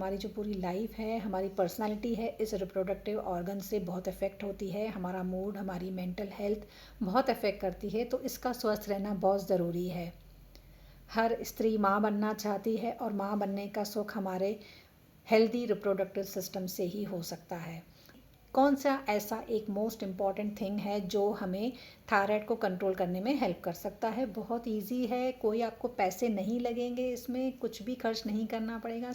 हमारी जो पूरी लाइफ है, हमारी पर्सनालिटी है, इस रिप्रोडक्टिव ऑर्गन से बहुत अफेक्ट होती है। हमारा मूड, हमारी मेंटल हेल्थ बहुत अफेक्ट करती है, तो इसका स्वस्थ रहना बहुत ज़रूरी है। हर स्त्री माँ बनना चाहती है और माँ बनने का सुख हमारे हेल्दी रिप्रोडक्टिव सिस्टम से ही हो सकता है। कौन सा ऐसा एक मोस्ट इम्पॉर्टेंट थिंग है जो हमें थायराइड को कंट्रोल करने में हेल्प कर सकता है? बहुत इजी है, कोई आपको पैसे नहीं लगेंगे, इसमें कुछ भी खर्च नहीं करना पड़ेगा।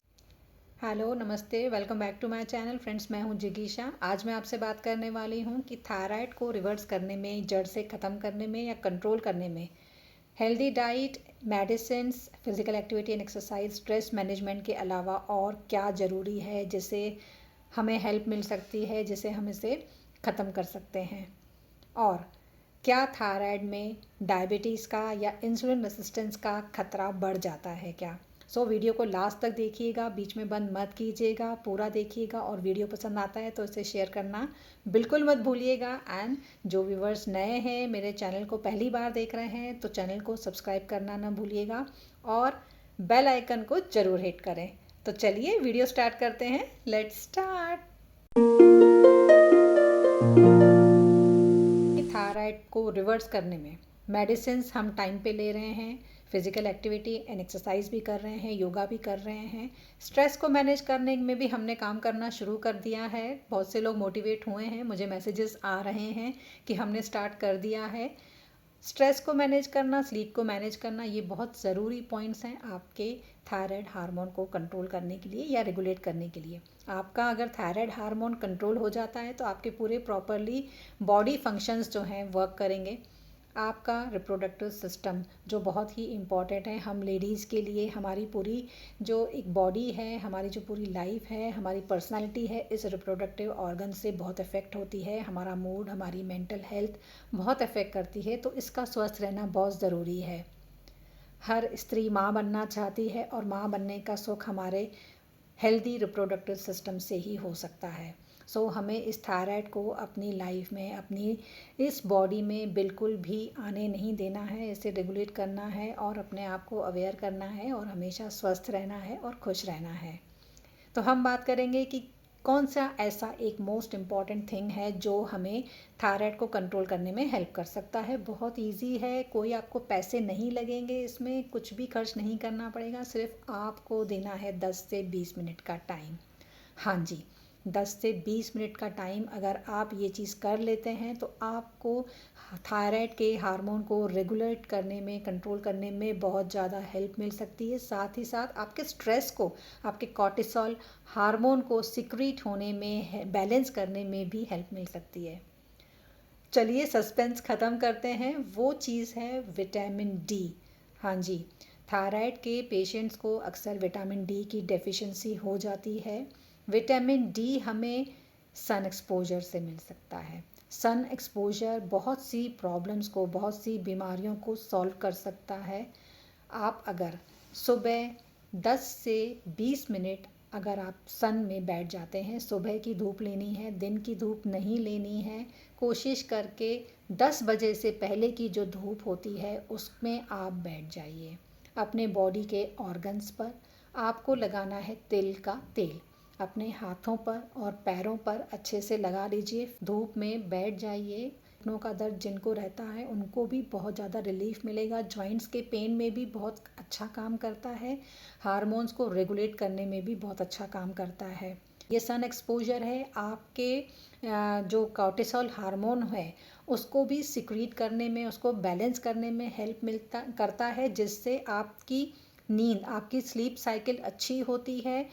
हेलो, नमस्ते, welcome back to my channel friends. मैं हूं जिगीशा। आज मैं आपसे बात करने वाली हूं कि थायराइड को रिवर्स करने में, जड़ से ख़त्म करने में या कंट्रोल करने में healthy diet, medicines, physical activity and exercise, stress management के अलावा और क्या ज़रूरी है जिससे हमें हेल्प मिल सकती है, जिसे हम इसे ख़त्म कर सकते हैं। और क्या थायराइड में डायबिटीज़ का या इंसुलिन रेसिस्टेंस का खतरा बढ़ जाता है क्या? वीडियो को लास्ट तक देखिएगा, बीच में बंद मत कीजिएगा, पूरा देखिएगा। और वीडियो पसंद आता है तो इसे शेयर करना बिल्कुल मत भूलिएगा। एंड जो व्यूवर्स नए हैं, मेरे चैनल को पहली बार देख रहे हैं, तो चैनल को सब्सक्राइब करना ना भूलिएगा और बेल आइकन को ज़रूर हिट करें। तो चलिए वीडियो स्टार्ट करते हैं। Let's start. थायराइड को रिवर्स करने में मेडिसिन्स हम टाइम पे ले रहे हैं, फिजिकल एक्टिविटी एंड एक्सरसाइज भी कर रहे हैं, योगा भी कर रहे हैं, स्ट्रेस को मैनेज करने में भी हमने काम करना शुरू कर दिया है। बहुत से लोग मोटिवेट हुए हैं, मुझे मैसेजेस आ रहे हैं कि हमने स्टार्ट कर दिया है। स्ट्रेस को मैनेज करना, स्लीप को मैनेज करना, ये बहुत ज़रूरी पॉइंट्स हैं आपके थायराइड हार्मोन को कंट्रोल करने के लिए या रेगुलेट करने के लिए। आपका अगर थायराइड हार्मोन कंट्रोल हो जाता है तो आपके पूरे प्रॉपरली बॉडी फंक्शंस जो हैं वर्क करेंगे। आपका रिप्रोडक्टिव सिस्टम जो बहुत ही इम्पॉर्टेंट है हम लेडीज़ के लिए, हमारी पूरी जो एक बॉडी है, हमारी जो पूरी लाइफ है, हमारी पर्सनालिटी है, इस रिप्रोडक्टिव ऑर्गन से बहुत अफेक्ट होती है। हमारा मूड, हमारी मेंटल हेल्थ बहुत अफेक्ट करती है, तो इसका स्वस्थ रहना बहुत ज़रूरी है। हर स्त्री माँ बनना चाहती है और माँ बनने का सुख हमारे हेल्दी रिप्रोडक्टिव सिस्टम से ही हो सकता है। हमें इस थायराइड को अपनी लाइफ में, अपनी इस बॉडी में बिल्कुल भी आने नहीं देना है। इसे रेगुलेट करना है और अपने आप को अवेयर करना है और हमेशा स्वस्थ रहना है और खुश रहना है। तो हम बात करेंगे कि कौन सा ऐसा एक मोस्ट इम्पॉर्टेंट थिंग है जो हमें थायराइड को कंट्रोल करने में हेल्प कर सकता है। बहुत इजी है, कोई आपको पैसे नहीं लगेंगे, इसमें कुछ भी खर्च नहीं करना पड़ेगा। सिर्फ आपको देना है 10 से 20 मिनट का टाइम। हाँ जी, 10 से 20 मिनट का टाइम अगर आप ये चीज़ कर लेते हैं तो आपको थायराइड के हार्मोन को रेगुलेट करने में, कंट्रोल करने में बहुत ज़्यादा हेल्प मिल सकती है। साथ ही साथ आपके स्ट्रेस को, आपके कॉर्टिसोल हार्मोन को सिक्रीट होने में, बैलेंस करने में भी हेल्प मिल सकती है। चलिए सस्पेंस ख़त्म करते हैं। वो चीज़ है विटामिन डी। हाँ जी, थायराइड के पेशेंट्स को अक्सर विटामिन डी की डेफिशिएंसी हो जाती है। विटामिन डी हमें सन एक्सपोजर से मिल सकता है। सन एक्सपोजर बहुत सी प्रॉब्लम्स को, बहुत सी बीमारियों को सॉल्व कर सकता है। आप अगर सुबह 10 से 20 मिनट अगर आप सन में बैठ जाते हैं, सुबह की धूप लेनी है, दिन की धूप नहीं लेनी है, कोशिश करके 10 बजे से पहले की जो धूप होती है उसमें आप बैठ जाइए। अपने बॉडी के ऑर्गन्स पर आपको लगाना है तिल का तेल। अपने हाथों पर और पैरों पर अच्छे से लगा लीजिए, धूप में बैठ जाइए। घुटनों का दर्द जिनको रहता है उनको भी बहुत ज़्यादा रिलीफ मिलेगा। जॉइंट्स के पेन में भी बहुत अच्छा काम करता है। हार्मोन्स को रेगुलेट करने में भी बहुत अच्छा काम करता है। ये सन एक्सपोजर है आपके जो कॉर्टिसोल हार्मोन है उसको भी सिक्रीट करने में, उसको बैलेंस करने में हेल्प करता है, जिससे आपकी नींद, आपकी स्लीप साइकिल अच्छी होती है,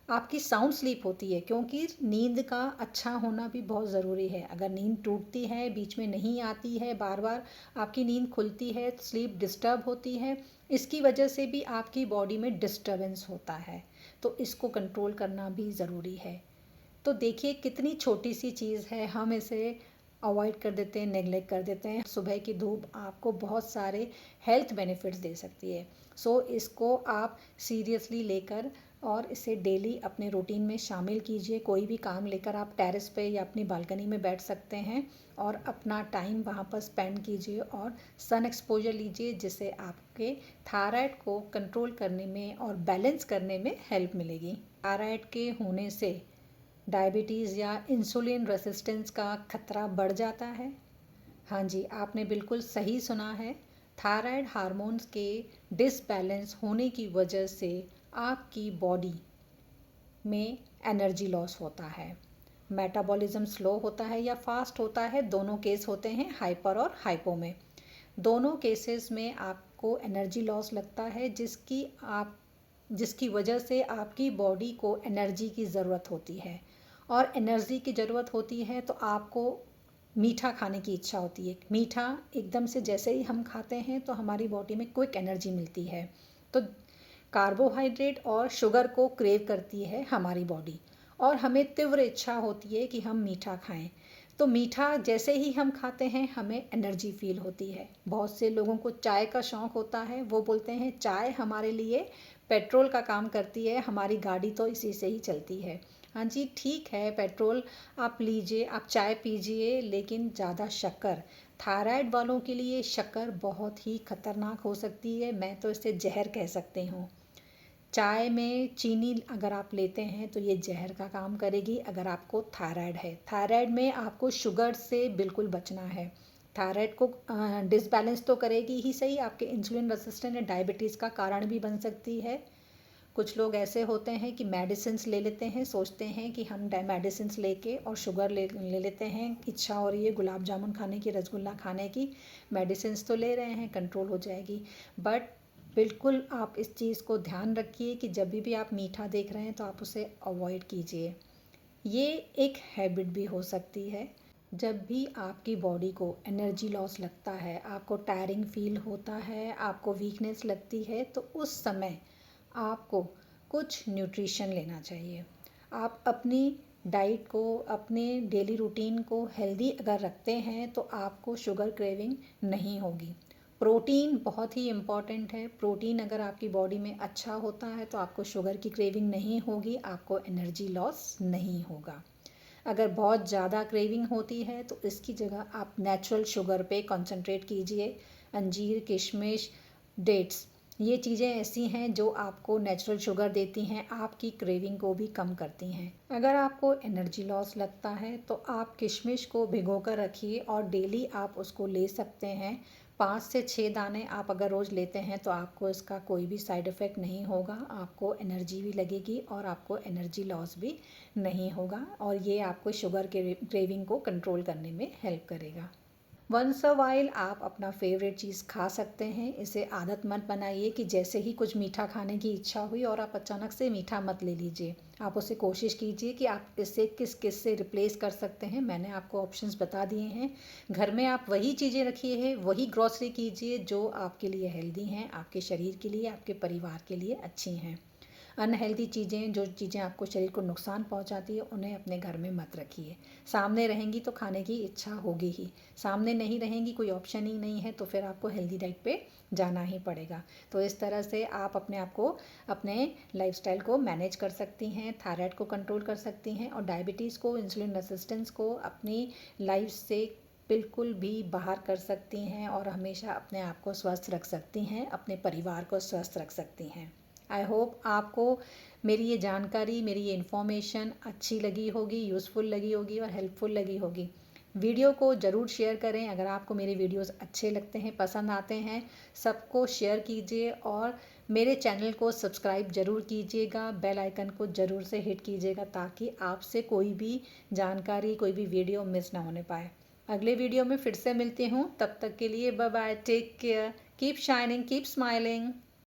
आपकी साउंड स्लीप होती है। क्योंकि नींद का अच्छा होना भी बहुत ज़रूरी है। अगर नींद टूटती है, बीच में नहीं आती है, बार बार आपकी नींद खुलती है, स्लीप डिस्टर्ब होती है, इसकी वजह से भी आपकी बॉडी में डिस्टर्बेंस होता है। तो इसको कंट्रोल करना भी ज़रूरी है। तो देखिए कितनी छोटी सी चीज़ है, हम इसे अवॉइड कर देते हैं, नेगलेक्ट कर देते हैं। सुबह की धूप आपको बहुत सारे हेल्थ बेनिफिट्स दे सकती है। इसको आप सीरियसली लेकर और इसे डेली अपने रूटीन में शामिल कीजिए। कोई भी काम लेकर आप टेरेस पे या अपनी बालकनी में बैठ सकते हैं और अपना टाइम वहाँ पर स्पेंड कीजिए और सन एक्सपोजर लीजिए, जिससे आपके थायराइड को कंट्रोल करने में और बैलेंस करने में हेल्प मिलेगी। थायराइड के होने से डायबिटीज़ या इंसुलिन रेसिस्टेंस का खतरा बढ़ जाता है। हाँ जी, आपने बिल्कुल सही सुना है। थायराइड हार्मोन्स के डिसबैलेंस होने की वजह से आपकी बॉडी में एनर्जी लॉस होता है, मेटाबॉलिज्म स्लो होता है या फास्ट होता है। दोनों केस होते हैं हाइपर और हाइपो में। दोनों केसेस में आपको एनर्जी लॉस लगता है, जिसकी वजह से आपकी बॉडी को एनर्जी की ज़रूरत होती है, और एनर्जी की ज़रूरत होती है तो आपको मीठा खाने की इच्छा होती है। मीठा एकदम से जैसे ही हम खाते हैं तो हमारी बॉडी में क्विक एनर्जी मिलती है। तो कार्बोहाइड्रेट और शुगर को क्रेव करती है हमारी बॉडी, और हमें तीव्र इच्छा होती है कि हम मीठा खाएं। तो मीठा जैसे ही हम खाते हैं हमें एनर्जी फील होती है। बहुत से लोगों को चाय का शौक़ होता है, वो बोलते हैं चाय हमारे लिए पेट्रोल का काम करती है, हमारी गाड़ी तो इसी से ही चलती है। हाँ जी, ठीक है, पेट्रोल आप लीजिए, आप चाय पीजिए, लेकिन ज़्यादा शक्कर, थायराइड वालों के लिए शक्कर बहुत ही खतरनाक हो सकती है। मैं तो इसे जहर कह सकती हूँ। चाय में चीनी अगर आप लेते हैं तो ये जहर का काम करेगी अगर आपको थायराइड है। थायराइड में आपको शुगर से बिल्कुल बचना है। थायराइड को डिसबैलेंस तो करेगी ही सही, आपके इंसुलिन रेजिस्टेंट या डायबिटीज़ का कारण भी बन सकती है। कुछ लोग ऐसे होते हैं कि मेडिसिन्स ले लेते हैं, सोचते हैं कि हम मेडिसिन्स लेके और शुगर ले लेते हैं, इच्छा हो रही है गुलाब जामुन खाने की, रसगुल्ला खाने की, मेडिसिन्स तो ले रहे हैं, कंट्रोल हो जाएगी। बट बिल्कुल आप इस चीज़ को ध्यान रखिए कि जब भी आप मीठा देख रहे हैं तो आप उसे अवॉइड कीजिए। ये एक हैबिट भी हो सकती है। जब भी आपकी बॉडी को एनर्जी लॉस लगता है, आपको टायरिंग फील होता है, आपको वीकनेस लगती है, तो उस समय आपको कुछ न्यूट्रिशन लेना चाहिए। आप अपनी डाइट को, अपने डेली रूटीन को हेल्दी अगर रखते हैं तो आपको शुगर क्रेविंग नहीं होगी। प्रोटीन बहुत ही इम्पॉर्टेंट है। प्रोटीन अगर आपकी बॉडी में अच्छा होता है तो आपको शुगर की क्रेविंग नहीं होगी, आपको एनर्जी लॉस नहीं होगा। अगर बहुत ज़्यादा क्रेविंग होती है तो इसकी जगह आप नेचुरल शुगर पे कंसंट्रेट कीजिए। अंजीर, किशमिश, डेट्स, ये चीज़ें ऐसी हैं जो आपको नेचुरल शुगर देती हैं, आपकी क्रेविंग को भी कम करती हैं। अगर आपको एनर्जी लॉस लगता है तो आप किशमिश को भिगो कर रखिए और डेली आप उसको ले सकते हैं। 5 से 6 दाने आप अगर रोज़ लेते हैं तो आपको इसका कोई भी साइड इफ़ेक्ट नहीं होगा, आपको एनर्जी भी लगेगी और आपको एनर्जी लॉस भी नहीं होगा, और ये आपको शुगर के क्रेविंग को कंट्रोल करने में हेल्प करेगा। वंस अ वाइल आप अपना फेवरेट चीज़ खा सकते हैं। इसे आदत मत बनाइए कि जैसे ही कुछ मीठा खाने की इच्छा हुई और आप अचानक से मीठा मत ले लीजिए। आप उसे कोशिश कीजिए कि आप इसे किस से रिप्लेस कर सकते हैं। मैंने आपको ऑप्शंस बता दिए हैं। घर में आप वही चीज़ें रखिए हैं, वही ग्रॉसरी कीजिए जो आपके लिए हेल्दी हैं, आपके शरीर के लिए, आपके परिवार के लिए अच्छी हैं। अनहेल्दी चीज़ें, जो चीज़ें आपको शरीर को नुकसान पहुंचाती है, उन्हें अपने घर में मत रखिए। सामने रहेंगी तो खाने की इच्छा होगी ही, सामने नहीं रहेंगी, कोई ऑप्शन ही नहीं है, तो फिर आपको हेल्दी डाइट पे जाना ही पड़ेगा। तो इस तरह से आप अपने आप को, अपने लाइफस्टाइल को मैनेज कर सकती हैं, थायराइड को कंट्रोल कर सकती हैं और डायबिटीज़ को, इंसुलिन रेसिस्टेंस को अपनी लाइफ से बिल्कुल भी बाहर कर सकती हैं और हमेशा अपने आप को स्वस्थ रख सकती हैं, अपने परिवार को स्वस्थ रख सकती हैं। आई होप आपको मेरी ये जानकारी, मेरी ये इन्फॉर्मेशन अच्छी लगी होगी, यूज़फुल लगी होगी और हेल्पफुल लगी होगी। वीडियो को ज़रूर शेयर करें। अगर आपको मेरे वीडियोस अच्छे लगते हैं, पसंद आते हैं, सबको शेयर कीजिए और मेरे चैनल को सब्सक्राइब ज़रूर कीजिएगा। बेल आइकन को ज़रूर से हिट कीजिएगा ताकि आपसे कोई भी जानकारी, कोई भी वीडियो मिस ना होने पाए। अगले वीडियो में फिर से मिलती हूँ, तब तक के लिए bye bye, take care, keep shining, keep smiling.